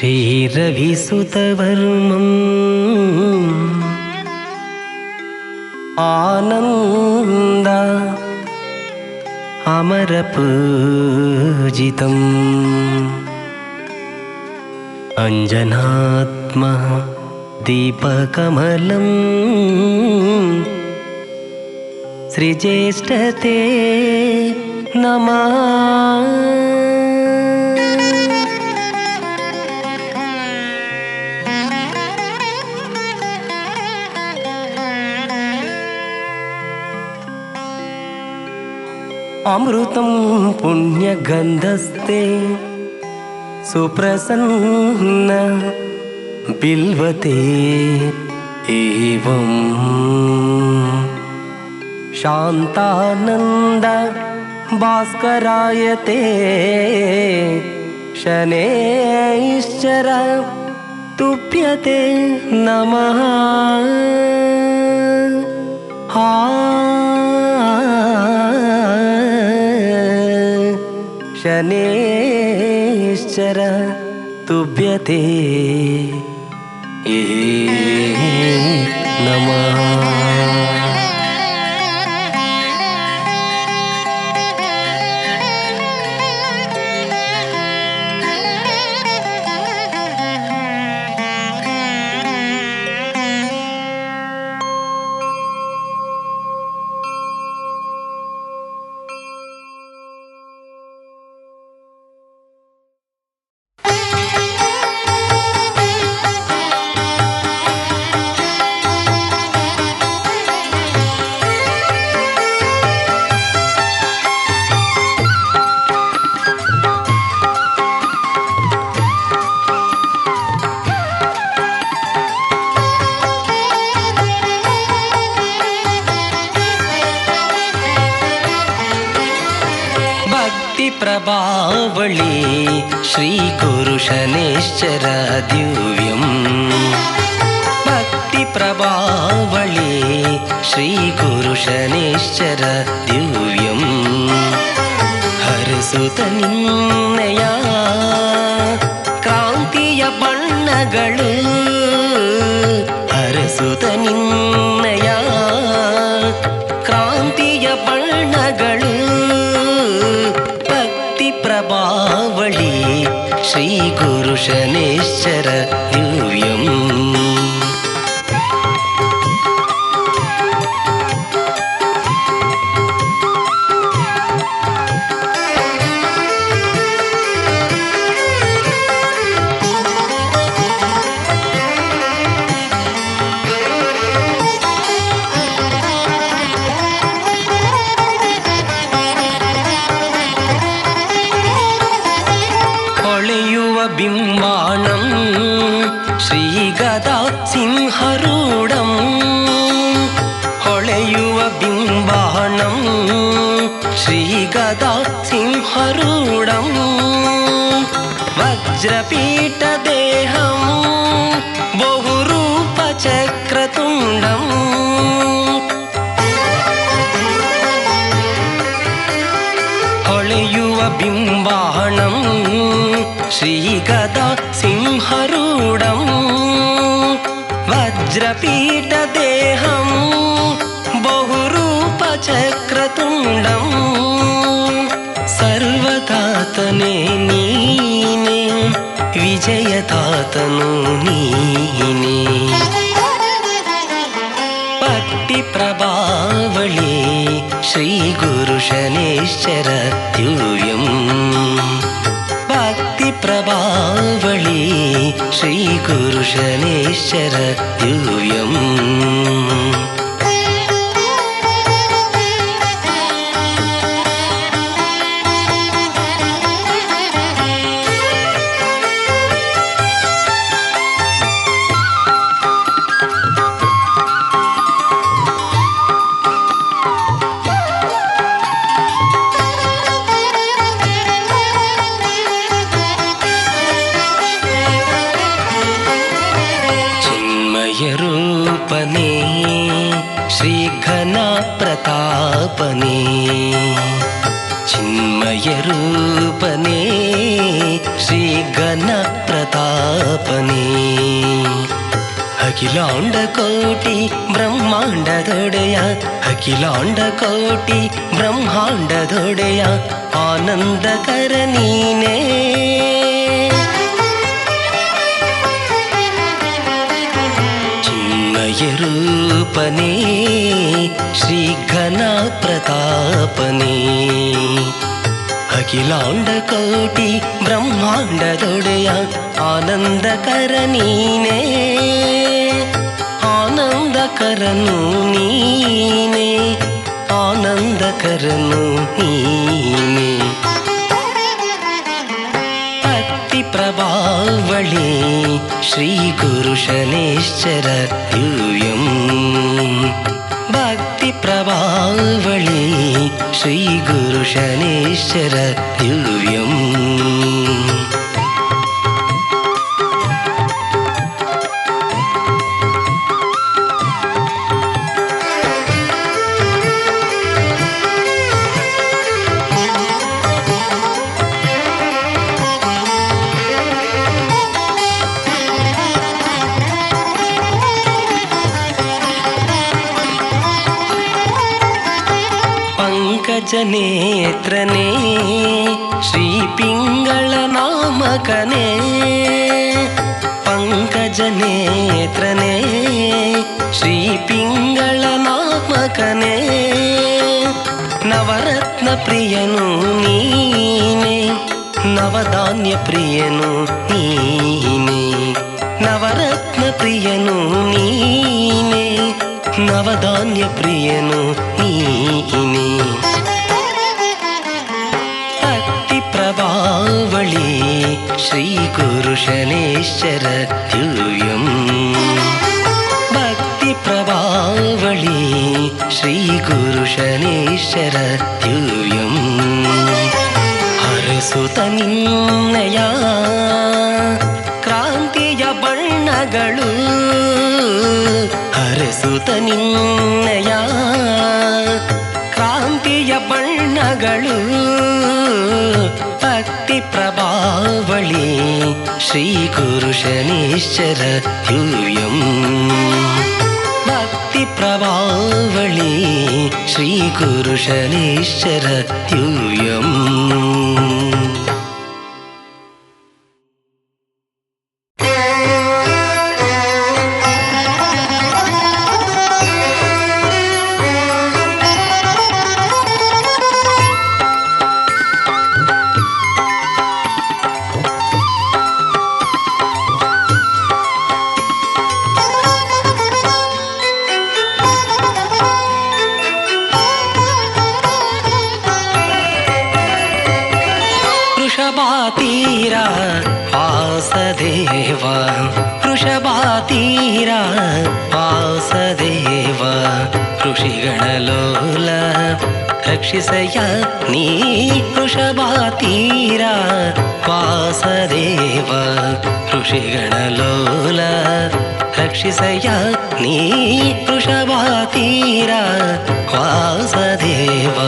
श्रीरविसुतवर्मम् आनन्द अमरपूजितम् अञ्जनात्मा दीपकमलम् श्रीज्येष्ठते नमः। अमृतं पुण्यगन्धस्ते सुप्रसन्न बिल्वते एवं शान्तानन्द भास्करायते शनैश्चर तुभ्यते नमः। शनैश्चर तुभ्यते नमः। प्रभावळि श्री गुरु शनैश्चर दिव्यं भक्ति प्रभावळि श्री गुरु शनैश्चर दिव्यं हरसुत निन्नय क्रांतिय बಣ್ಣಗಳು हरसुत निन्नय क्रांतिय बಣ್ಣಗಳು प्रभावळि श्री गुरु शनैश्चर दिव्यम्। बिम्बाणं श्रीगदा सिंहरूढं ಹೊಳೆಯುವ ಬಿಂಬಾಣಂ ಶ್ರೀಗದಾ ಸಿಂहरूढं ವಜ್ರಪೀಠ ದೇಹಂ ಬಹುರೂಪ ಚಕ್ರತುಂಡಂ ಹೊಳೆಯುವ ಬಿಂಬಾಣಂ श्रीगदा सिंहरूढं वज्रपीठ देहं बहुरूप चक्रतुंडं सर्वदातने नीने विजयदातनु नीने भक्ति प्रभावळि श्री गुरु शनैश्चर दिव्यं भक्ति प्रभावळि श्री गुरु शनैश्चर दिव्यं। रूपने श्री घना प्रतापने चिन्मय रूपने ಶ್ರೀ ಘನ ಪ್ರತಾಪನೇ. ಅಖಿಲಾಂಡ ಕೋಟಿ ಬ್ರಹ್ಮಾಂಡದೊಡೆಯ, ಅಖಿಲಾಂಡ ಕೋಟಿ ಬ್ರಹ್ಮಾಂಡದೊಡೆಯ, ಆನಂದಕರ ನೀನೇ. ಚಿನ್ಮಯ ರೂಪನೇ ಶ್ರೀ ಘನ ಪ್ರತಾಪನೇ. ಅಖಿಲಾಂಡ ಕೋಟಿ ಬ್ರಹ್ಮಾಂಡದೊಡೆಯ, ಆನಂದಕರ ನೀನೇ. ಆನಂದಕರನು ನೀನೇ, ಆನಂದಕರನು ನೀನೇ. ಭಕ್ತಿ ಪ್ರಭಾವಳಿ ಶ್ರೀ ಗುರು ಶನೇಶ್ವರ ದಿವ್ಯಂ. ಭಕ್ತಿ ಪ್ರಭಾವಳಿ ಶ್ರೀ ಗುರು ಶನೇಶ್ವರ ದಿವ್ಯಂ. ಪಂಕಜನೇತ್ರನೇ ಶ್ರೀ ಪಿಂಗಳ ನಾಮಕನೇ. ಪಂಕಜನೇತ್ರನೇ ಶ್ರೀ ಪಿಂಗಳ ನಾಮಕನೇ. ನವರತ್ನ ಪ್ರಿಯನು ನೀನೇ, ನವಧಾನ್ಯ ಪ್ರಿಯನು ನೀನೇ. ನವರತ್ನ ಪ್ರಿಯನು ನೀನೇ, ನವಧಾನ್ಯ ಪ್ರಿಯನು ನೀನೇ. ಭಕ್ತಿ ಪ್ರಭಾವಳಿ ಶ್ರೀ ಗುರು ಶನೇಶ್ವರ ದಿವ್ಯಂ. ಭಕ್ತಿ ಪ್ರಭಾವಳಿ ಶ್ರೀ ಗುರು ಶನೇಶ್ವರ ದಿವ್ಯಂ. ಹರಸುತ ನಿನ್ನಯ ಕ್ರಾಂತಿಯ ಬಣ್ಣಗಳು, ಹರಸುತ ನಿನ್ನಯ ಕ್ರಾಂತಿಯ ಬಣ್ಣಗಳು. ಭಕ್ತಿ ಪ್ರಭಾವಳಿ ಶ್ರೀ ಗುರು ಶನೇಶ್ವರ ದಿವ್ಯಂ. ಭಕ್ತಿ ಪ್ರಭಾವಳಿ ಶ್ರೀ ಗುರು ಶನೇಶ್ವರ ದಿವ್ಯಂ. ವೃಷಭಾತೀರ ವಾಸದೇವ, ವೃಷಭಾತೀರ ವಾಸದೇವ. ಋಷಿಗಣಲೋಲ ರಕ್ಷಿಸಯ ನೀ, ವೃಷಭಾತೀರ ವಾಸದೇವ. ಋಷಿಗಣಲೋಲ ರಕ್ಷಿಸಯ ನೀ, ವೃಷಭಾತೀರ ವಾಸದೇವ.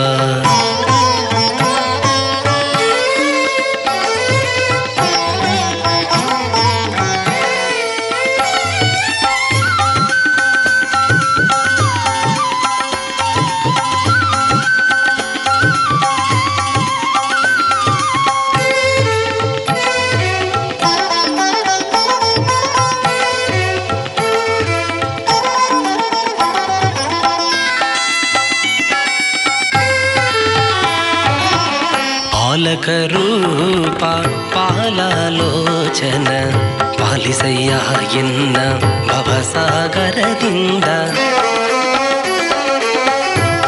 ಪಾಲಕರೂಪ ಪಾಲಾಲೋಚನ ಪಾಲಿಸಯ್ಯ ಎನ್ನ ಭವಸಾಗರದಿಂದ.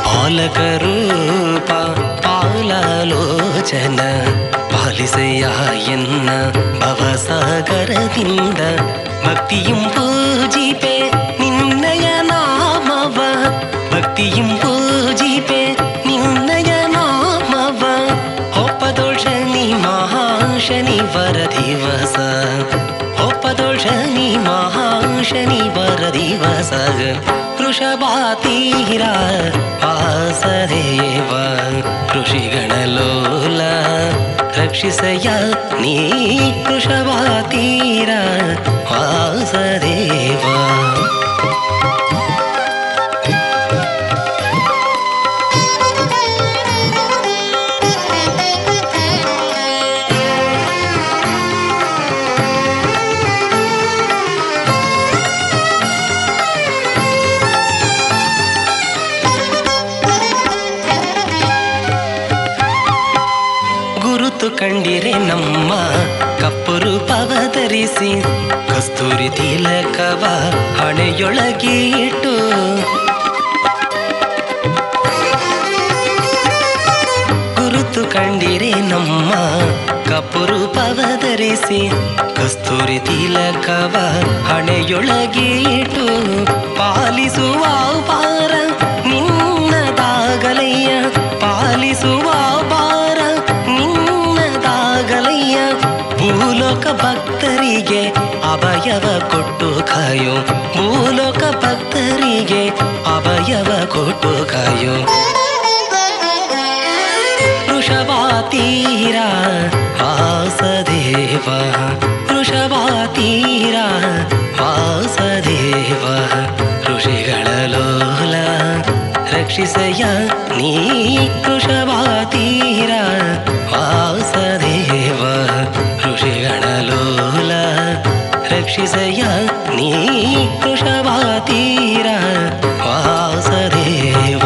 ಪಾಲಕರೂಪ ಪಾಲಾಲೋಚನ ಪಾಲಿಸಯ್ಯ ಎನ್ನ ಭವಸಾಗರದಿಂದ. ಭಕ್ತಿಯಂ ಪೂಜಿಪೆ ನಿನ್ನಯ ನಾಮವ, ಭಕ್ತಿಯಂ ಪೂಜಿಪೆ ನಿನ್ನಯ ನಾಮವ. ಒಪ್ಪದೋಷನಿ ಮಹಾಶನಿವರ ದಿವಸ, ಒಪ್ಪದೋಷನಿ ಮಹಾಶನಿವರ ದಿವಸ. ವೃಷಭಾತೀರ ವಾಸದೇವ ಋಷಿಗಣಲೋಲ ರಕ್ಷಿಸಯ್ಯ ನೀ ವೃಷಭಾತೀರ ವಾಸದೇವ. ಕಂಡಿರೆ ನಮ್ಮ ಕಪ್ಪು ರೂಪವ ಧರಿಸಿ ಕಸ್ತೂರಿ ತಿಲಕವ ಹಣೆಯೊಳಗೆ ಇಟ್ಟು ಗುರುತು ಕಂಡಿರೆ ನಮ್ಮ ಕಪ್ಪು ರೂಪವ ಧರಿಸಿ ಕಸ್ತೂರಿ ತಿಲಕವ ಹಣೆಯೊಳಗೆ ಇಟ್ಟು ಪಾಲಿಸುವ ಪಾರ ನಿನ್ನದಾಗಲಯ್ಯ ಪಾಲಿಸುವ ಪಾರ ನಿನ್ನದಾಗಲಯ್ಯ ಭೂಲೋಕ ಭಕ್ತರಿಗೆ ಅಭಯವ ಕೊಟ್ಟು ಕಾಯೋ ಭೂಲೋಕ ಭಕ್ತರಿಗೆ ಅಭಯವ ಕೊಟ್ಟು ಕಾಯೋ ವೃಷಭಾತೀರ ವಾಸದೇವ ವೃಷಭಾತೀರ ವಾಸದೇವ ಋಷಿಗಳ ಲೋಲ ರಕ್ಷಿಸಯ್ಯ ನೀ ವೃಷಭಾತೀರ ವಾಸದೇವ ಋಷಿಗಳ ಲೋಲ ರಕ್ಷಿಸಯ್ಯ ನೀ ವೃಷಭಾತೀರ ವಾಸದೇವ.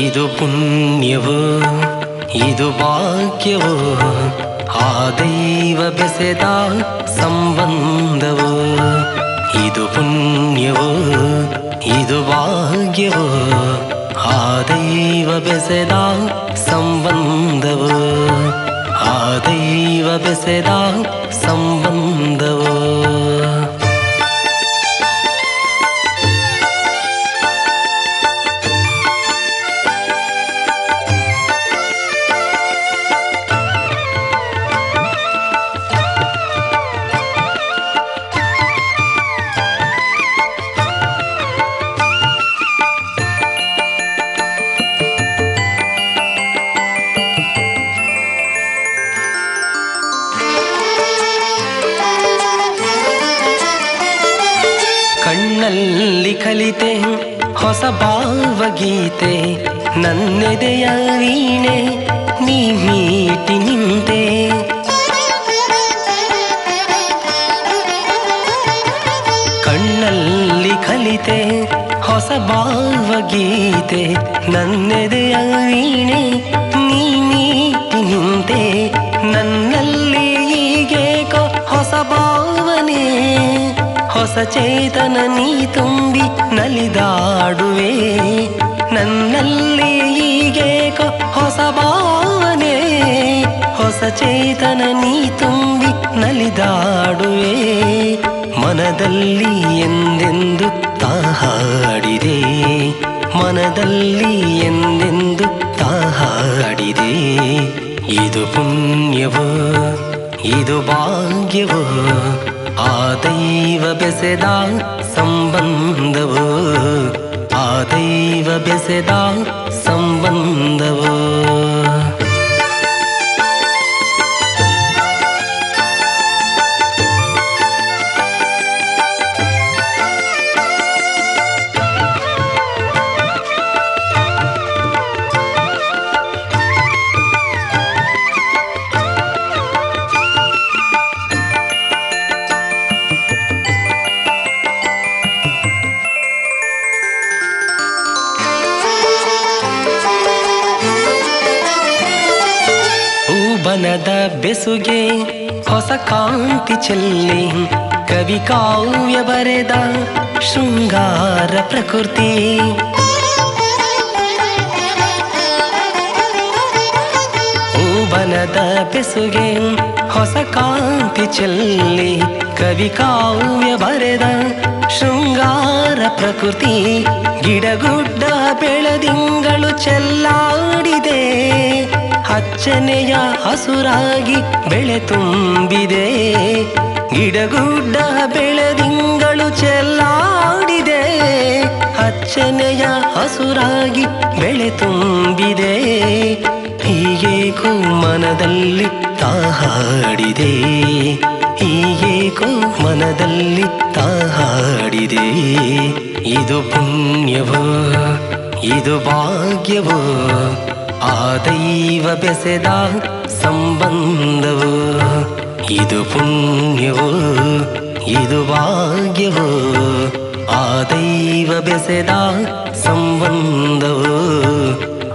ಇದು ಪುಣ್ಯವೋ ಇದು ಭಾಗ್ಯವೋ ಆ ದೈವ ಬೆಸೆದ ಸಂಬಂಧವೋ ಇದು ಪುಣ್ಯವೋ ಇದು ಭಾಗ್ಯವೋ ಆ ದೈವ ಬೆಸೆದ ಸಂಬಂಧವೋ ಆ ದೈವ ಬೆಸೆದ ಸಂಬಂಧವೋ. ಕಣ್ಣಲ್ಲಿ ಕಲಿತೆ ಹೊಸ ಭಾವಗೀತೆ ನನ್ನೆದೆಯ ವೀಣೆ ನೀ ಮೀಟಿ ನಿಂತೆ ಕಣ್ಣಲ್ಲಿ ಕಲಿತೆ ಹೊಸ ಭಾವಗೀತೆ ನನ್ನೆದೆಯ ವೀಣೆ ನೀ ಮೀಟಿ ನಿಂತೆ ನನ್ನಲ್ಲಿ ಈಗೇಕೋ ಹೊಸ ಭಾವನೆ ಹೊಸ ಚೇತನ ನೀ ತುಂಬಿ ನಲಿದಾಡುವೆ ನನ್ನಲ್ಲಿ ಈಗೇಕೋ ಹೊಸ ಭಾವನೆ ಹೊಸ ಚೇತನ ನೀ ತುಂಬಿ ನಲಿದಾಡುವೆ ಮನದಲ್ಲಿ ಎಂದೆಂದು ತಾಹಾಡಿದೆ ಮನದಲ್ಲಿ ಎಂದೆಂದು ತಾಹಾಡಿದೆ ಇದು ಪುಣ್ಯವೋ ಇದು ಭಾಗ್ಯವೋ ಆ ದೈವ ಬೆಸೆದ ಸಂಬಂಧವೋ ಆ ದೈವ ಬೆಸೆದ ಸಂಬಂಧವೋ. ಬನದ ಬೆಸುಗೆ ಹೊಸ ಕಾಂತಿ ಚೆಲ್ಲಿ ಕವಿ ಕಾವ್ಯ ಬರೆದ ಶೃಂಗಾರ ಪ್ರಕೃತಿ ಮನದ ಬೆಸುಗೆ ಹೊಸ ಕಾಂತಿ ಚೆಲ್ಲಿ ಕವಿ ಕಾವ್ಯ ಬರೆದ ಶೃಂಗಾರ ಪ್ರಕೃತಿ ಗಿಡಗುಡ್ಡ ಬೆಳದಿಂಗಳು ಚೆಲ್ಲಾಡಿದೆ ಹಚ್ಚನೆಯ ಹಸುರಾಗಿ ಬೆಳೆ ತುಂಬಿದೆ ಗಿಡಗುಡ್ಡ ಬೆಳದಿಂಗಳು ಚೆಲ್ಲಾಡಿದೆ ಹಚ್ಚನೆಯ ಹಸುರಾಗಿ ಬೆಳೆ ತುಂಬಿದೆ ಹೀಗೇಕೋ ಮನದಲ್ಲಿ ತಾಹಾಡಿದೆ ಹೀಗೇಕೋ ಮನದಲ್ಲಿ ತಾಹಾಡಿದೆ ಇದು ಪುಣ್ಯವೋ ಇದು ಭಾಗ್ಯವೋ ಆ ದೈವ ಬೆಸೆದ ಸಂಬಂಧವೋ ಇದು ಪುಣ್ಯವೋ ಇದು ಭಾಗ್ಯವೋ ಆ ದೈವ ಬೆಸೆದ ಸಂಬಂಧವೋ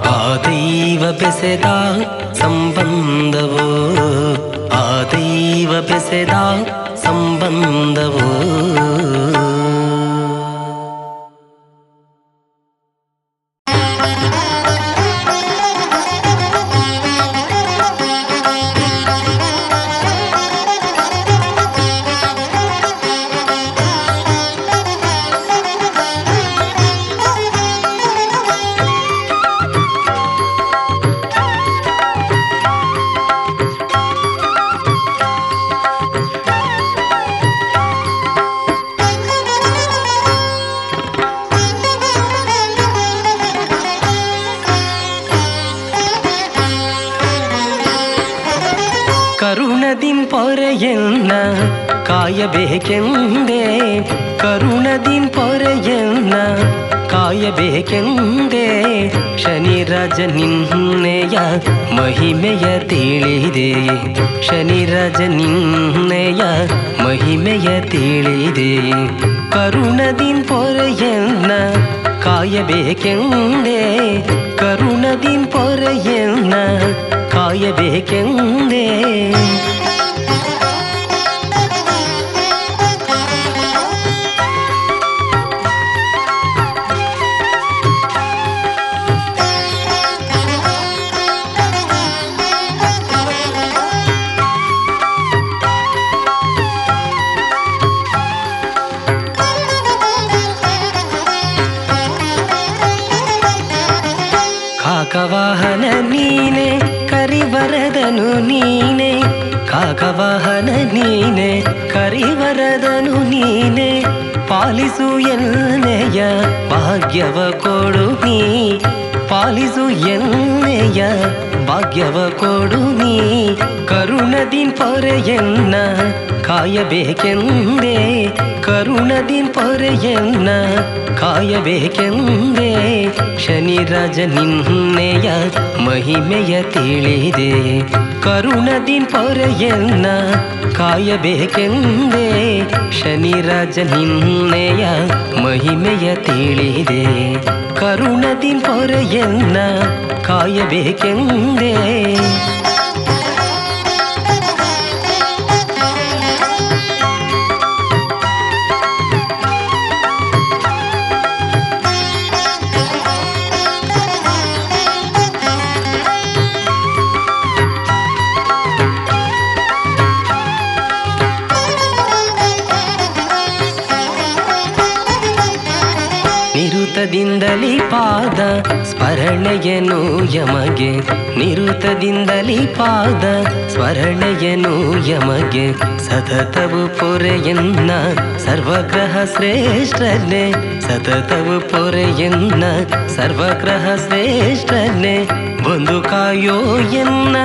ಆ ದೈವ ಬೆಸೆದ ಸಂಬಂಧವೋ ಆ ದೈವ ಬೆಸೆದ ಸಂಬಂಧವೋ ಪೊರೆಯನ್ನ ಕಾಯಬೇಕೆಂದೇ ಕರುಣದಿನ್ ಪೊರೆಯನ್ನ ಕಾಯಬೇಕೆಂದೇ ಶನಿರಾಜ ನಿನ್ನೆಯ ಮಹಿಮೆಯ ತಿಳಿದೆ ಶನಿರಾಜ ನಿನ್ನೆಯ ಮಹಿಮೆಯ ತಿಳಿದೆ ಕರುಣದಿನ್ ಪೊರೆಯನ್ನ ಕಾಯಬೇಕೆಂದೇ ಕರುಣದಿನ್ ಪೊರೆಯನ್ನ ಕಾಯಬೇಕೆಂದೇ ಕಾಕವಾಹನ ನೀನೆ ಕರಿವರದನು ನೀನೆ ಕಾಕವಾಹನ ನೀನೆ ಕರಿವರದನು ನೀನೆ ಪಾಲಿಸು ಎನ್ನೆಯ ಭಾಗ್ಯವ ಕೊಡು ನೀ ಪಾಲಿಸು ಎನ್ನೆಯ ಭಾಗ್ಯವ ಕೊಡು ನೀ ಕರುಣದಿನ್ ಪೊರೆಯನ್ನ ಕಾಯಬೇಕೆಂದೇ ಕರುಣದಿನ್ ಪೊರೆಯನ್ನ ಕಾಯಬೇಕೆಂದೇ ಶನಿರಾಜ ನಿನ್ನೆಯ ಮಹಿಮೆಯ ತಿಳಿದೆ ಕರುಣದಿನ್ ಪೊರೆಯನ್ನ ಕಾಯಬೇಕೆಂದೇ ಶನಿರಾಜ ನಿನ್ನೆಯ ಮಹಿಮೆಯ ತಿಳಿದೆ ಕರುಣದಿನ್ ಪೊರೆಯನ್ನ ಕಾಯಬೇಕೆಂದೇ ನಿರುತದಿಂದಲೇ ಪಾದ ಸ್ಮರಣೆಯನು ಯಮಗೆ ನಿರುತದಿಂದಲೇ ಪಾದ ಸ್ಮರಣೆಯನು ಯಮಗೆ ಸತತವು ಪೊರೆಯನ್ನ ಸರ್ವಗ್ರಹ ಶ್ರೇಷ್ಠನೆ ಸತತವು ಪೊರೆಯನ್ನ ಸರ್ವಗ್ರಹ ಶ್ರೇಷ್ಠನೆ ಬಂದು ಕಾಯೋ ಎನ್ನ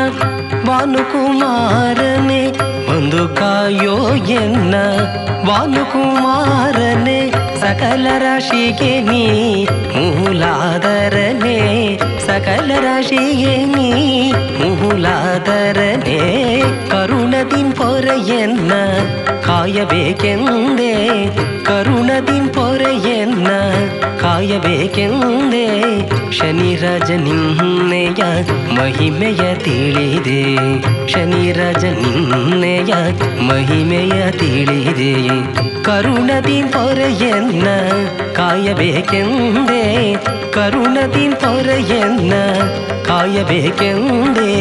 ಭಾನುಕುಮಾರನೆ ಬಂದು ಕಾಯೋ ಎನ್ನ ಭಾನುಕುಮಾರನೆ ಸಕಲ ರಾಶಿಗೆ ನೀ ಮೂಲಾದರನೆ ಸಕಲ ರಾಶಿಗೆ ನೀ ಮೂಲಾದರನೆ ಕರುಣದಿನ್ ಪೊರೆಯನ್ನ ಕಾಯಬೇಕೆಂದೇ ಕರುಣದಿನ್ ಪೊರೆಯನ್ನ ಕಾಯಬೇಕೆಂದೇ ಶನಿರಾಜ ನಿನ್ನೆಯ ಮಹಿಮೆಯ ತಿಳಿದೆ ಶನಿರಾಜ ನಿನ್ನೆಯ ಮಹಿಮೆಯ ತಿಳಿದೆ ಕರುಣದಿನ್ ಪೊರೆಯನ್ನ ಕಾಯಬೇಕೆಂದೇ ಕರುಣದಿನ್ ಪೊರೆಯನ್ನ ಕಾಯಬೇಕೆಂದೇ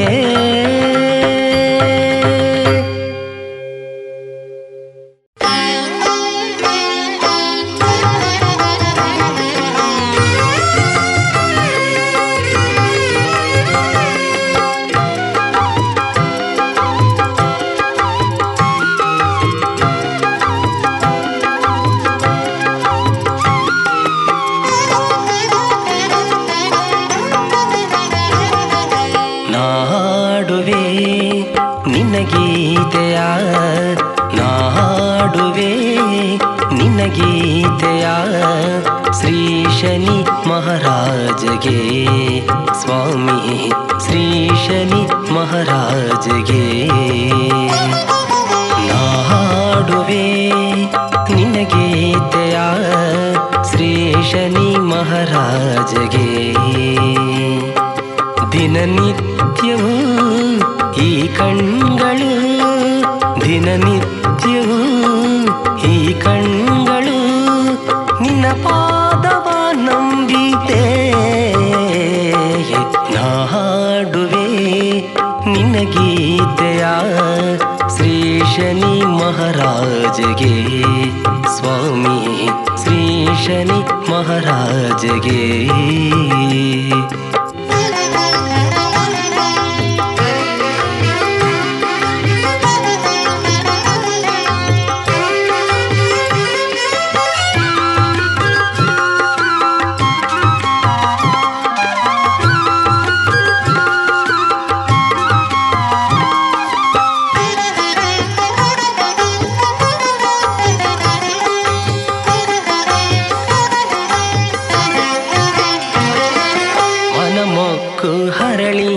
ಮಹಾರಾಜಗೆ ಸ್ವಾಮಿ ಶ್ರೀ ಶನಿ ಮಹಾರಾಜಗೆ ನಾ ಹಾಡುವೆ ನಿನ್ನ ಗೀತೆಯ ಶ್ರೀ ಶನಿ ಮಹಾರಾಜಗೆ ದಿನನಿತ್ಯವೂ ಈ ಕಣ್ಗಳು ದಿನನಿತ್ಯವೂ ಈ ಕಣ್ಗಳು ನಿನ್ನ ಪಾದವ ನಂಬಿದೆ ನಾ ಹಾಡುವೆ ನಿನ್ನ ಗೀತೆಯ ಶ್ರೀ ಶನಿ ಮಹಾರಾಜಗೆ ಸ್ವಾಮಿ ಶ್ರೀ ಶನಿ ಮಹಾರಾಜಗೆ ಹರಳಿ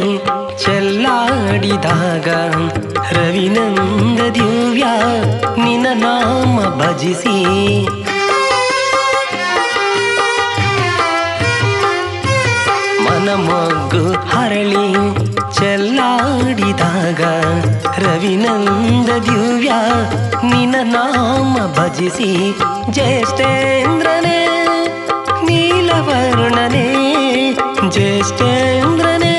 ಚೆಲ್ಲಾಡಿದಾಗ ರವಿನಂದ ದಿವ್ಯ ನಿನ್ನ ನಾಮ ಭಜಿಸಿ ಮನಮೊಗ್ಗು ಹರಳಿ ಚೆಲ್ಲಾಡಿದಾಗ ರವಿನಂದ ದಿವ್ಯ ನಿನ್ನ ನಾಮ ಭಜಿಸಿ ಜ್ಯೇಷ್ಠೇಂದ್ರನೇ ನೀಲವರ್ಣನೆ ಜ್ಯೇಷ್ಠೇಂದ್ರನೇ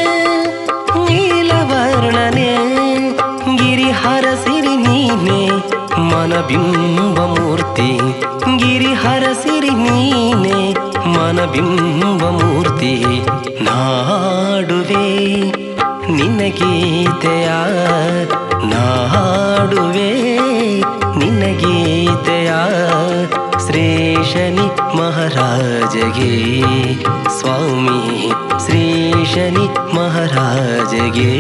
ನೀಲವರ್ಣನೆ ಗಿರಿಹರ ಸಿರಿ ನೀನೆ ಮನಬಿಂಬ ಮೂರ್ತಿ ಗಿರಿಹರ ಸಿರಿ ನೀನೆ ಮನಬಿಂಬ ಮೂರ್ತಿ ನಾಡುವೆ ನಿನ್ನ ಗೀತೆಯ ನಾಡುವೆ ನಿನ್ನ ಗೀತೆಯ ಶ್ರೀ ಶನಿ ಮಹಾರಾಜಗೆ ಸ್ವಾಮಿ ಶ್ರೀ ಶನಿ ಮಹಾರಾಜಗೆ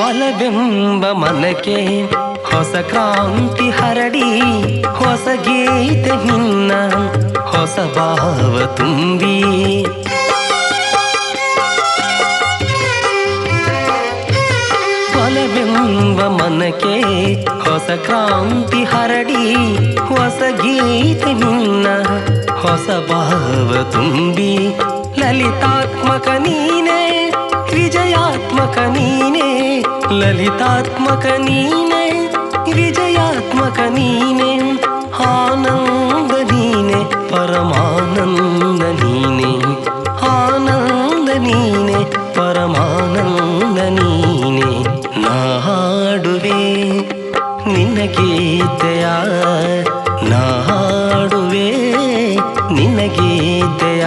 ಒಲವೆಂಬ ಮನಕ್ಕೆ ಹೊಸ ಕ್ರಾಂತಿ ಹರಡಿ ಹೊಸ ಗೀತೆ ನಿನ್ನ ಹೊಸ ಭಾವ ತುಂಬಿ ಒಲವೆಂಬ ಮನಕ್ಕೆ ಹೊಸ ಕ್ರಾಂತಿ ಹರಡಿ ಹೊಸ ಗೀತೆ ನಿನ್ನ ಹೊಸ ಭಾವ ತುಂಬಿ ಲಲಿತಾತ್ಮಕ ನೀನೇ ವಿಜಯಾತ್ಮಕ ನೀನೇ ಲಲಿತಾತ್ಮಕ ನೀನೇ ವಿಜಯಾತ್ಮಕ ನೀನೇ ಆನಂದ ನೀನೆ ಪರಮಾನಂದ ನೀನೆ ಆನಂದ ನೀನೆ ಪರಮಾನಂದ ನೀನೆ ನಾಡುವೆ ನಿನ್ನ ಗೀತೆಯ ನಾಡುವೆ ನಿನ್ನ ಗೀತೆಯ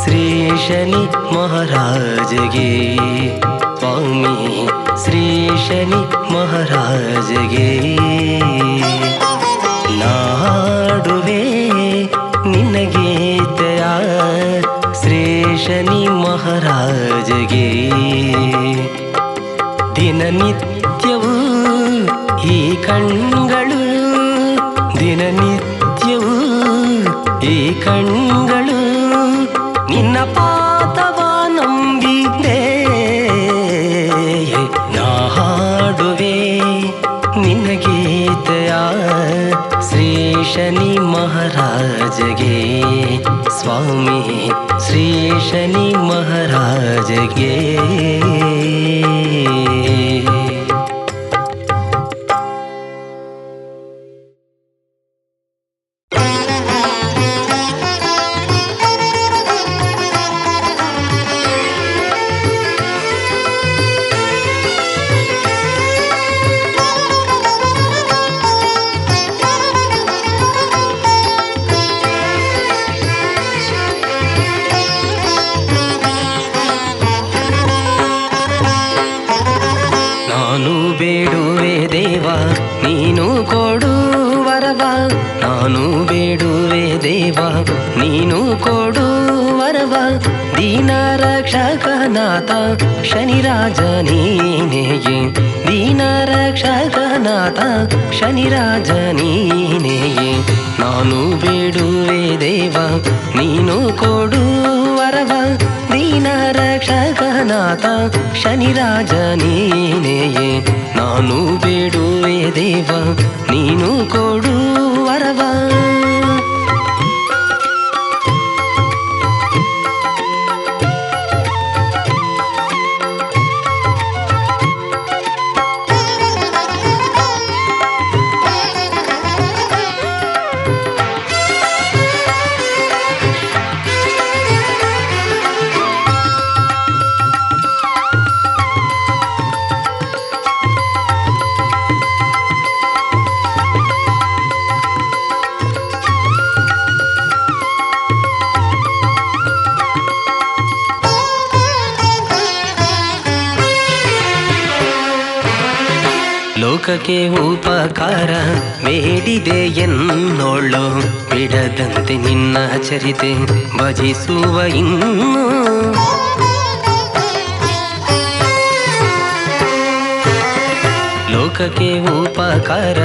ಶ್ರೀ ಶನಿ ಮಹಾರಾಜಗೆ ಸ್ವಾಮಿ ಶ್ರೀ ಶನಿ ಮಹಾರಾಜಗೆ ನಾಡುವೆ ನಿನ್ನ ಗೀತೆಯ ಶ್ರೀ ಶನಿ ಮಹಾರಾಜಗೆ ದಿನನಿತ್ಯವೂ ಈ ಕಣ್ಗಳು ದಿನನಿತ್ಯವೂ ಈ ಕಣ್ಗಳು ನಿನ್ನ ಪಾದವ ನಂಬಿದೆ ನಾ ಹಾಡುವೆ ನಿನ್ನ ಗೀತೆಯ ಶ್ರೀ ಶನಿ ಮಹಾರಾಜಗೆ ಸ್ವಾಮಿ ಶ್ರೀ ಶನಿ ಮಹಾರಾಜಗೆ ಬೇಡುವೆ ದೇವ ನೀನು ಕೊಡು ವರವ, ನಾನು ಬೇಡುವೆ ದೇವ ನೀನು ಕೊಡು ವರವ. ದೀನ ರಕ್ಷಕನಾಥ ಶನಿರಾಜ ನೀನೆಯೇ, ದೀನ ರಕ್ಷಕನಾಥ ಶನಿರಾಜ ನೀನೆಯೇ. ನಾನು ಬೇಡುವೆ ದೇವ ನೀನು ಕೊಡು ವರವ, ದೀನ ರಕ್ಷಕನಾಥ ಶನಿರಾಜ ನೀನೆಯೇ. ನಾನು ಬೇಡುವೆ ದೇವ ನೀನು ಕೊಡು ವರವ. ಲೋಕಕ್ಕೆ ಉಪಕಾರ ಬೇಡಿದೆ ಎನ್ನೋಳು, ಬಿಡದಂತೆ ನಿನ್ನ ಚರಿತೆ ಭಜಿಸುವ ಇನ್ನು. ಲೋಕಕ್ಕೆ ಉಪಕಾರ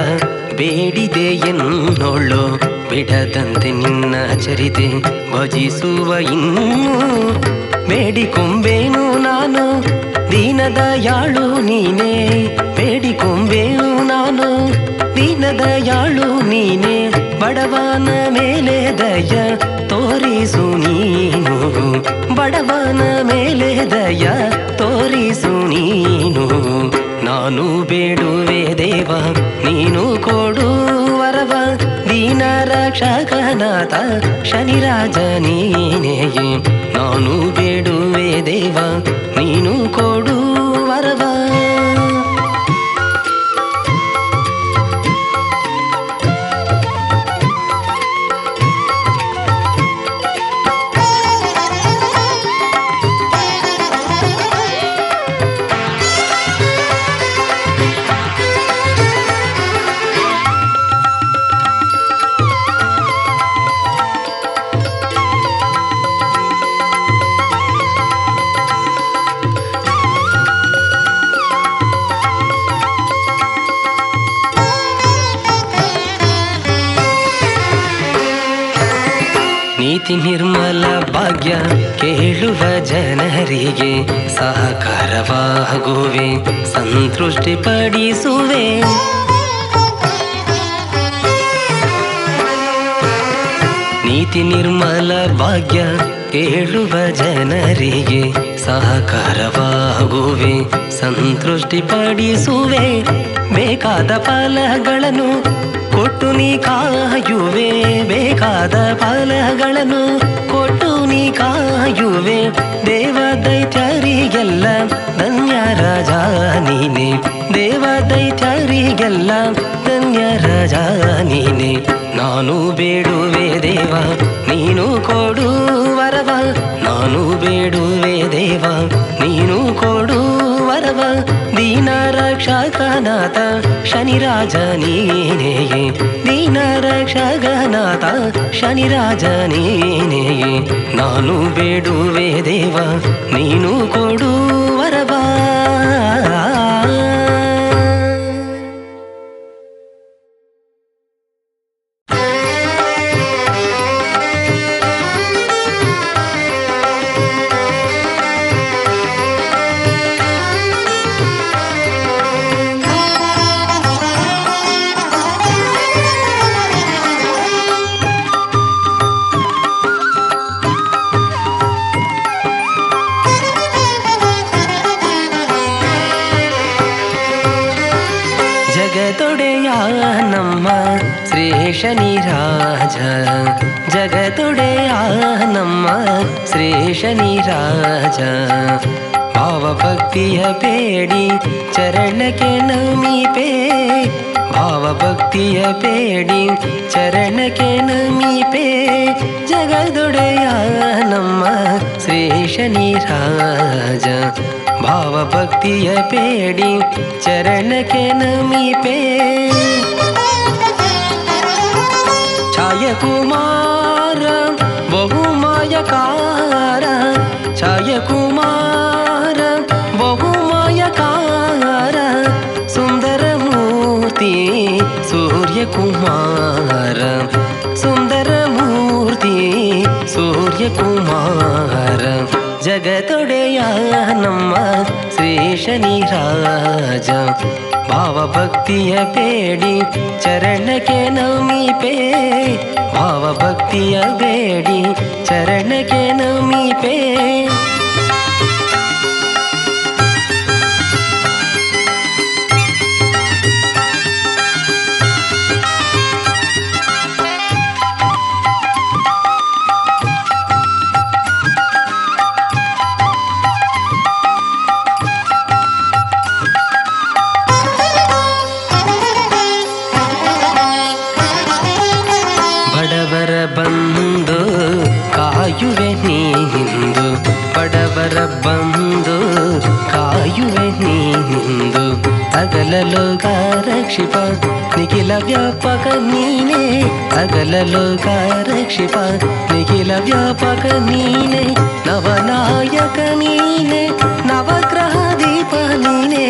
ಬೇಡಿದೆ ಎನ್ನೋಳು, ಬಿಡದಂತೆ ನಿನ್ನ ಚರಿತೆ ಭಜಿಸುವ ಇನ್ನು. ಬೇಡಿಕೊಂಬೇನು ನಾನು ದೀನದಯಾಳು ನೀನೇ, ಬೇಡಿಕೊಂಬೇನು ನಾನು ದೀನದಯಾಳು ನೀನೇ. ಬಡವನ ಮೇಲೆ ದಯ ತೋರಿಸು ನೀನು, ಬಡವನ ಮೇಲೆ ದಯ ತೋರಿಸು ನೀನು. ನಾನು ಬೇಡುವೆ ದೇವ ನೀನು ಕೊಡು ವರವ, ದೀನ ರಕ್ಷಕನಾಥ ಶನಿರಾಜ ನೀನೆಯೇ. ನಾನು ಬೇಡುವೆ ದೇವ ನೀನು ಕೊಡು ವರವ. ನೀತಿ ನಿರ್ಮಲ ಭಾಗ್ಯ ಕೇಳುವ ಜನರಿಗೆ ಸಹಕಾರವಾಗುವೆ, ಸಂತೃಷ್ಟಿ ಪಡಿಸುವೆ. ನೀತಿ ನಿರ್ಮಲ ಭಾಗ್ಯ ಕೇಳುವ ಜನರಿಗೆ ಸಹಕಾರವಾಗುವೆ, ಸಂತೃಷ್ಟಿ ಪಡಿಸುವೆ. ಬೇಕಾದ ಫಲಗಳನ್ನು ಕೊಟ್ಟು ನೀ ಕಾಯುವೆ, ಬೇಕಾದ ಫಲಗಳನ್ನು ಕೊಟ್ಟು ನೀ ಕಾಯುವೆ. ದೇವ ದೈತ್ಯರಿಗೆಲ್ಲ ಧನ್ಯ ರಾಜ ನೀನೆ, ದೇವ ದೈತ್ಯರಿಗೆಲ್ಲ ಧನ್ಯ ರಾಜ ನೀನೆ. ನಾನು ಬೇಡುವೆ ದೇವ ನೀನು ಕೊಡು ವರವ, ನಾನು ಬೇಡುವೆ ದೇವ ನೀನು ಕೊಡು ವರವ. ದೀನ ರಕ್ಷಕನಾಥ ಶನಿರಾಜ ನೀನೆಯೇ, ದೀನ ರಕ್ಷಕನಾಥ ಶನಿರಾಜ ನೀನೆಯೇ. ನಾನು ಬೇಡುವೆ ದೇವ ನೀನು ಕೊಡು ವರವ. ಜಗದೊಡೆಯ ನಮ್ಮ ಶ್ರೀ ಶನಿರಾಜ, ಜಗದೊಡೆಯ ನಮ್ಮ ಶ್ರೀ ಶನಿರಾಜ. ಭಾವಭಕ್ತಿಯ ಬೇಡಿ ಚರಣಕ್ಕೆ ನಮಿಪೆ, ಭಾವ ಭಾವಭಕ್ತಿಯ ಬೇಡಿ ಚರಣಕ್ಕೆ ನಮಿಪೆ ಜಗದೊಡೆಯ ನಮ್ಮ ಶ್ರೀ ಶನಿರಾಜ. ಭಾವಭಕ್ತಿಯ ಬೇಡಿ ಚರಣಕ್ಕೆ ನಮಿಪೆ ಛಾಯಕುಮಾರ ಬಹುಮಾಯಕಾರ ಛಾಯಕುಮಾರ ಬಹುಮಾಯಕಾರ ಸುಂದರ ಮೂರ್ತಿ ಸೂರ್ಯಕುಮಾರ ಸುಂದರ ಮೂರ್ತಿ ಸೂರ್ಯಕುಮಾರ ಜಗದೊಡೆಯ ನಮ್ಮ ಶ್ರೀ ಶನಿರಾಜ. ಭಾವಭಕ್ತಿಯ ಬೇಡಿ ಚರಣಕ್ಕೆ ನಮಿಪೆ ಭಾವಭಕ್ತಿಯ ಬೇಡಿ ಚರಣಕ್ಕೆ ನಮಿಪೆ ಬಂದು ಕಾಯುವೆ ನೀನಿಂದು ಬಡವರ ಬಂದು ಕಾಯುವೆ ನೀನಿಂದು ಅಗಲಲೋಕ ರಕ್ಷಿಪ ನಿಖಿಲ ವ್ಯಾಪಕ ನೀನೆ ಅಗಲಲೋಕ ರಕ್ಷಿಪ ನಿಖಿಲ ವ್ಯಾಪಕ ನೀನೆ ನವನಾಯಕ ನೀನೆ ನವಗ್ರಹ ದೀಪ ನೀನೆ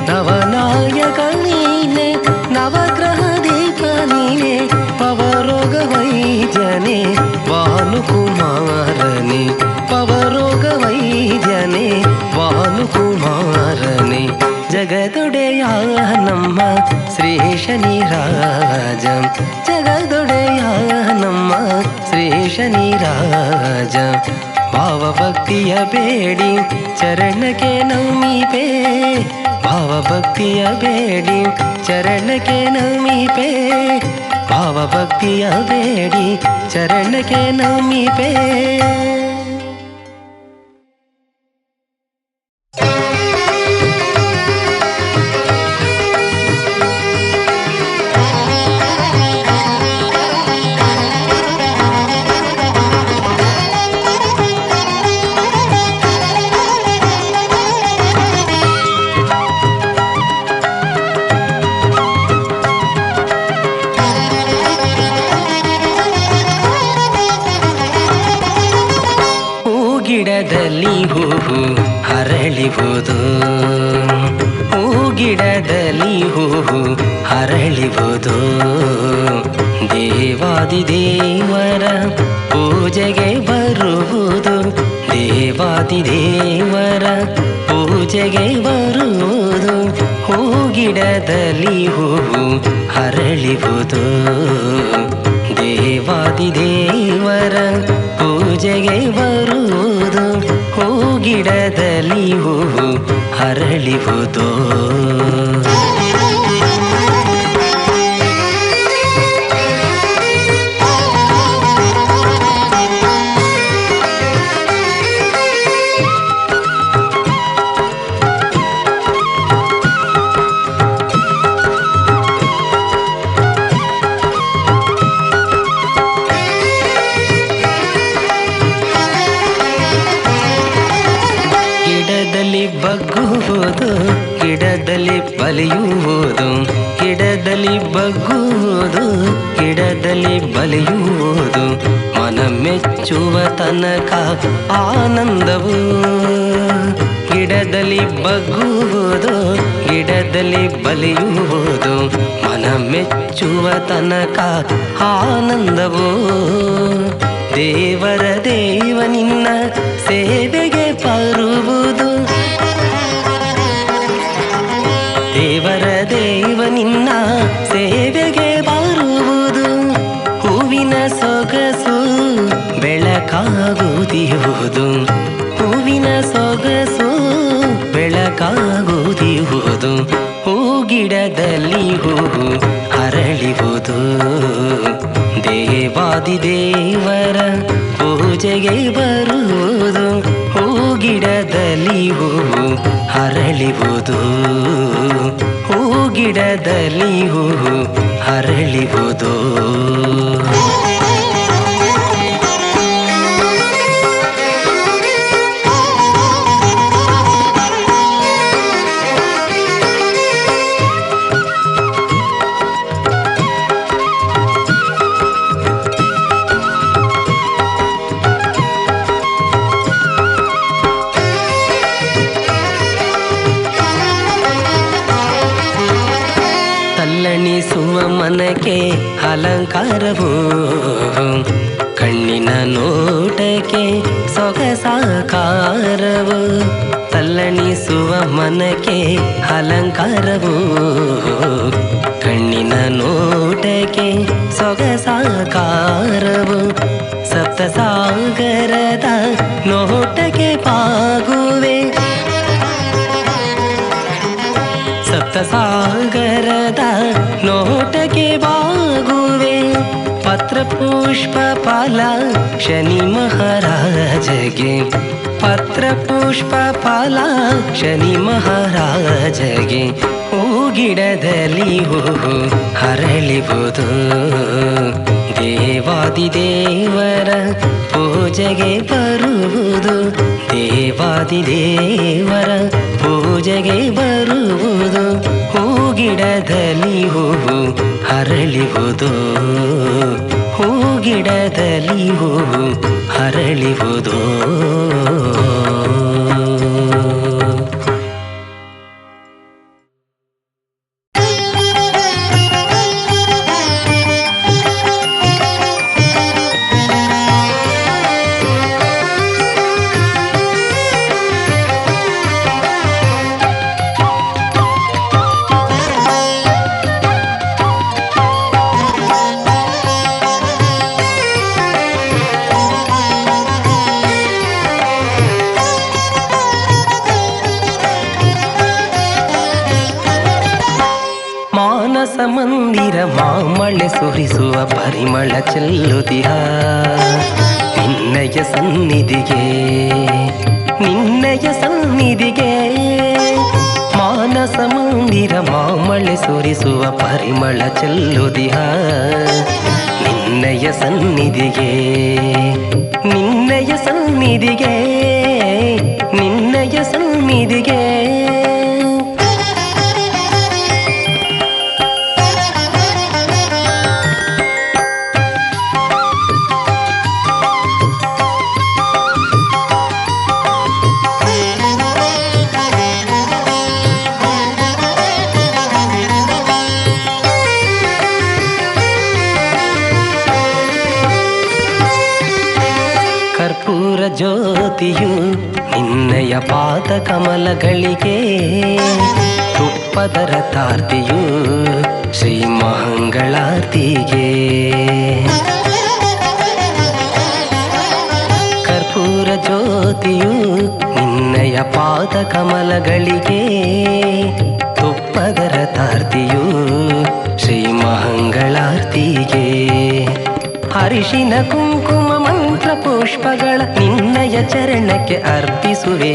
ನವನಾಯಕ ನೀನೆ ನವಗ್ರಹ ದೀಪ ನೀನೆ ಪವರೋಗ ವೈದ್ಯನೇ ಭಾನುಕುಮಾರನೇ ಪವರೋಗ ವೈದ್ಯನೇ ಭಾನುಕುಮಾರನೇ ಜಗದೊಡೆಯ ನಮ್ಮ ಶ್ರೀ ಶನಿರಾಜ. ಜಗದೊಡೆಯ ನಮ್ಮ ಶ್ರೀ ಶನಿರಾಜ. ಭಾವಭಕ್ತಿಯ ಬೇಡಿ ಚರಣಕ್ಕೆ ನಮಿಪೆ ಭಾವಭಕ್ತಿಯ ಬೇಡಿ ಚರಣಕ್ಕೆ ನಮಿಪೆ ಭಾವಭಕ್ತಿಯ ಬೇಡಿ ಚರಣಕ್ಕೆ ನಮಿಪೆ. ಗಿಡದಲ್ಲಿ ಹೂವು ಹರಳಿಬಹುದು ಗಿಡದಲ್ಲಿ ಹೂವು ಹರಳಿಬಹುದು ದೇವಾದಿದೇವರ ಪೂಜೆಗೆ ಬರುವುದು ದೇವಾದಿದೇವರ ಪೂಜೆಗೆ ಬರುವುದು ಗಿಡದಲ್ಲಿ ಹೂವು ಹರಳಿಬಹುದು ದೇವಾದಿದೇವರ ಪೂಜೆಗೆ ಬರುವುದು ಗಿಡದಲ್ಲಿ ಹೂವು ಹರಳಿವುದು. ಬಗ್ಗುವುದು ಗಿಡದಲ್ಲಿ ಬಲಿಯುವುದು ಗಿಡದಲ್ಲಿ ಬಗ್ಗುವುದು ಗಿಡದಲ್ಲಿ ಬಲಿಯುವುದು ಮನ ಮೆಚ್ಚುವ ತನಕ ಆನಂದವು ಗಿಡದಲ್ಲಿ ಬಗ್ಗುವುದು ಗಿಡದಲ್ಲಿ ಬಲಿಯುವುದು ಮನ ಮೆಚ್ಚುವ ತನಕ ಆನಂದವು ದೇವರ ದೇವ ನಿನ್ನ ಸೇವೆಗೆ ಬರುವುದು ದೇವರ ದೇವ ನಿನ್ನ ಸೇವೆಗೆ ಬರುವುದು ಹೂವಿನ ಸೊಗಸು ಬೆಳಕಾಗುತ್ತಿರುವುದು ಹೂವಿನ ಸೊಗಸು ಬೆಳಕಾಗುತ್ತಿರುವುದು ಗಿಡದಲ್ಲಿ ಹೂವು ಹರಳಿವುದು ದೇವಾದಿದೇವರ ಪೂಜೆಗೆ ಬರುವುದು ಗಿಡದಲ್ಲಿ ಹೂವು ಹರಳಿವುದು ಗಿಡದಲ್ಲಿ ಹೂವು ಅರಳಿಹುದೋ. ತಲ್ಲಣಿಸುವ ಮನಕ್ಕೆ ಅಲಂಕಾರವು, ಕಣ್ಣಿನ ನೋಟಕ್ಕೆ ಸೊಗಸಾಕಾರವು. ತಲ್ಲಣಿಸುವ ಮನಕ್ಕೆ ಅಲಂಕಾರವು, ಕಣ್ಣಿನ ನೋಟಕ್ಕೆ ಸೊಗಸಾಕಾರವು. ಸಪ್ತಸಾಗರದ ನೋಟಕ್ಕೆ ಬಾಗುವೆ, ಸಪ್ತಸಾಗರದ ನೋಟಕ್ಕೆ ಬಾಗುವೆ. ಪತ್ರ ಪುಷ್ಪ ಫಲ ಶನಿ ಮಹಾರಾಜಗೆ, ಪತ್ರ ಪುಷ್ಪ ಫಲ ಶನಿ ಮಹಾರಾಜಗೆ. ಹೂಗಿಡದಲ್ಲಿ ಹೂವು ಅರಳಿಹುದು, ದೇವಾದಿದೇವರ ಪೂಜೆಗೆ ಬರುವುದು. ದೇವಾದಿದೇವರ ಪೂಜೆಗೆ ಬರುವುದು. ಹೂಗಿಡದಲ್ಲಿ ಹೂವು ಅರಳಿಹುದು, ಹೂಗಿಡದಲ್ಲಿ ಹೂವು ಅರಳಿಹುದು. ಮಾನಸ ಮಂದಿರ ಮಾಮಳೆ ಸುರಿಸುವ ಪರಿಮಳ ಚೆಲ್ಲುದಿಹ ನಿನ್ನಯ ಸನ್ನಿಧಿಗೆ, ನಿನ್ನಯ ಸನ್ನಿಧಿಗೆ. ಮಾನಸ ಮಂದಿರ ಮಾಮಳೆ ಸುರಿಸುವ ಪರಿಮಳ ಚೆಲ್ಲುದಿಹ ನಿನ್ನಯ ಸನ್ನಿಧಿಗೆ, ನಿನ್ನಯ ಸನ್ನಿಧಿಗೆ, ನಿನ್ನಯ ಸನ್ನಿಧಿಗೆ. ಕರ್ಪೂರ ಜ್ಯೋತಿಯು ನಿನ್ನಯ ಪಾದ ಕಮಲಗಳಿಗೆ, ತುಪ್ಪದ ರಥಾರ್ತಿಯು ಶ್ರೀ ಮಂಗಳಾರತಿಗೆ. ಕರ್ಪೂರ ಜ್ಯೋತಿಯು ನಿನ್ನಯ ಪಾದ ಕಮಲಗಳಿಗೆ, ತುಪ್ಪದ ರಥಾರ್ತಿಯು ಶ್ರೀ ಮಂಗಳಾರತಿಗೆ. ಅರಿಶಿನ ಕುಂಕುಮ ಮಂತ್ರ ಪುಷ್ಪಗಳ ನಿನ್ನಯ ಚರಣಕ್ಕೆ ಅರ್ಪಿಸುವೆ.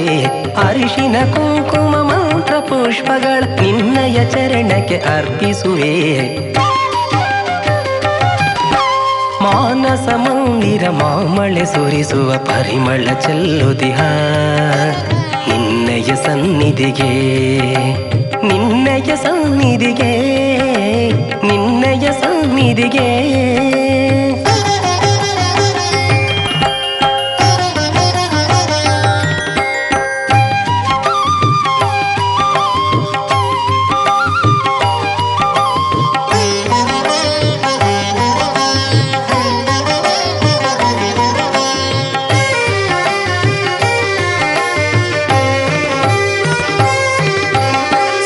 ಅರಿಶಿನ ಕುಂಕುಮ ಮಂತ್ರ ಪುಷ್ಪಗಳ ನಿನ್ನಯ ಚರಣಕ್ಕೆ ಅರ್ಪಿಸುವೆ. ಮಾನಸ ಮಂದಿರ ಮಾಮಳೆ ಸುರಿಸುವ ಪರಿಮಳ ಚೆಲ್ಲುದಿಹ ನಿನ್ನಯ ಸನ್ನಿಧಿಗೆ, ನಿನ್ನಯ ಸನ್ನಿಧಿಗೆ, ನಿನ್ನಯ ಸನ್ನಿಧಿಗೆ.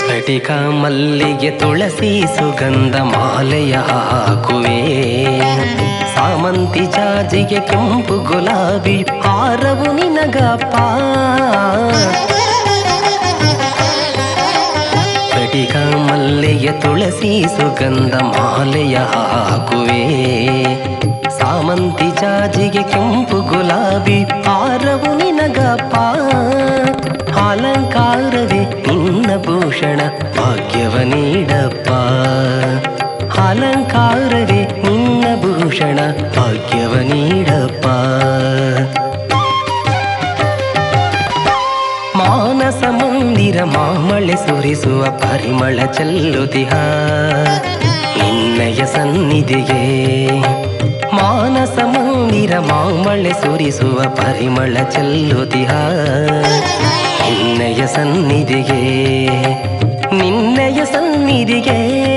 ಸ್ಫಟಿಕ ಮಲ್ಲಿಗೆ ತುಳಸಿ ಸುಗಂಧ ಮಾಲೆಯ ಹಾಕುವೆ. ಸಾಮಂತಿ ಜಾಜಿಗೆ ಕೆಂಪು ಗುಲಾಬಿ ಹಾರವು ನಿನಗಪ್ಪ. ಸ್ಫಟಿಕ ಮಲ್ಲಿಗೆ ತುಳಸಿ ಸುಗಂಧ ಮಾಲೆಯ ಹಾಕುವೆ. ಸಾಮಂತಿ ಜಾಜಿಗೆ ಕೆಂಪು ಗುಲಾಬಿ ಹಾರವು ನಿನಗಪ್ಪ. ಅಲಂಕಾರವೇ ನಿನ್ನ ಭೂಷಣ ಭಾಗ್ಯವ ನೀಡಪ್ಪ. ಅಲಂಕಾರವೇ ನಿನ್ನ ಭೂಷಣ ಭಾಗ್ಯವ ನೀಡಪ್ಪ. ಮಾನಸ ಮಂದಿರ ಮಾಮಳೆ ಸುರಿಸುವ ಪರಿಮಳ ಚೆಲ್ಲುತಿಹ ನಿನ್ನಯ ಸನ್ನಿಧಿಗೆ. ಮಾನಸ ಮಂದಿರ ಮಾಮಳೆ ಸುರಿಸುವ ಪರಿಮಳ ಚೆಲ್ಲುತಿಹ ನಿನ್ನಯ ಸನ್ನಿಧಿಗೆ. ನಿನ್ನಯ ಸನ್ನಿಧಿಗೆ